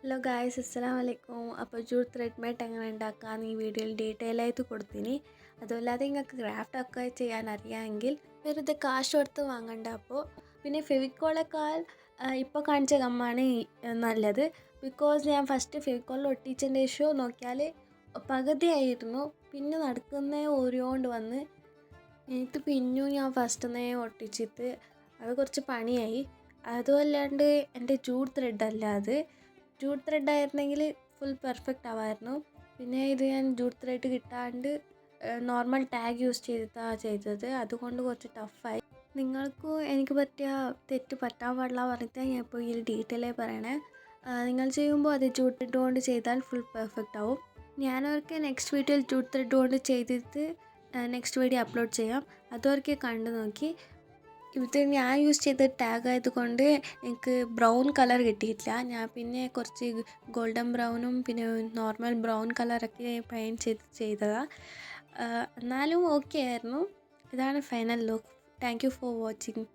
Hello guys, അസ്സലാമു അലൈക്കും. അപ്പോൾ ജൂട്ട് ത്രെഡ് മേറ്റ് എങ്ങനെ ഉണ്ടാക്കാമെന്ന് ഈ വീഡിയോയിൽ ഡീറ്റെയിൽ ആയിട്ട് കൊടുത്തിന്. അതുമല്ലാതെ നിങ്ങൾക്ക് ക്രാഫ്റ്റൊക്കെ ചെയ്യാൻ അറിയാമെങ്കിൽ വെറുതെ കാശ് കൊടുത്ത് വാങ്ങണ്ട. അപ്പോൾ പിന്നെ ഫെവിക്കോളേക്കാൾ ഇപ്പോൾ കാണിച്ച ഗമ്മാണ് നല്ലത്. ബിക്കോസ് ഞാൻ ഫസ്റ്റ് ഫെവിക്കോളിൽ ഒട്ടിച്ചതിൻ്റെ ശേഷം നോക്കിയാൽ പകുതിയായിരുന്നു, പിന്നെ നടക്കുന്നേ ഓരിയോണ്ട് വന്ന് എനിക്ക് പിന്നും ഞാൻ ഫസ്റ്റ് ഒട്ടിച്ചിട്ട് അത് കുറച്ച് പണിയായി. അതുമല്ലാണ്ട് എൻ്റെ ജൂട്ട് ത്രെഡ് അല്ല, അത് ജൂട്ട് ത്രെഡ് ആയിരുന്നെങ്കിൽ ഫുൾ പെർഫെക്റ്റ് ആവായിരുന്നു. പിന്നെ ഇത് ഞാൻ ജൂട്ട് ത്രെഡ് കിട്ടാണ്ട് നോർമൽ ടാഗ് യൂസ് ചെയ്തിട്ടാണ് ചെയ്തത്, അതുകൊണ്ട് കുറച്ച് ടഫായി. നിങ്ങൾക്കും എനിക്ക് പറ്റിയ തെറ്റ് പറ്റാൻ പാടില്ല പറഞ്ഞിട്ടാണ് ഞാൻ ഇപ്പോൾ ഇതിൽ ഡീറ്റെയിൽ ആയി പറയണേ. നിങ്ങൾ ചെയ്യുമ്പോൾ അത് ജൂട്ട് ത്രെഡ് കൊണ്ട് ചെയ്താൽ ഫുൾ പെർഫെക്റ്റ് ആവും. ഞാനവർക്ക് നെക്സ്റ്റ് വീഡിയോയിൽ ജൂട്ട് ത്രെഡ് കൊണ്ട് ചെയ്തിട്ട് നെക്സ്റ്റ് വീഡിയോ അപ്ലോഡ് ചെയ്യാം. അതുവരെ കണ്ടു നോക്കി. ഇത് ഞാൻ യൂസ് ചെയ്ത ടാഗ് ആയതുകൊണ്ട് എനിക്ക് ബ്രൗൺ കളർ കിട്ടിയിട്ടില്ല. ഞാൻ പിന്നെ കുറച്ച് ഗോൾഡൻ ബ്രൗണും പിന്നെ നോർമൽ ബ്രൗൺ കളറൊക്കെ പെയിൻറ്റ് ചെയ്തതാണ്. എന്നാലും ഓക്കെ ആയിരുന്നു. ഇതാണ് final look. Thank you for watching.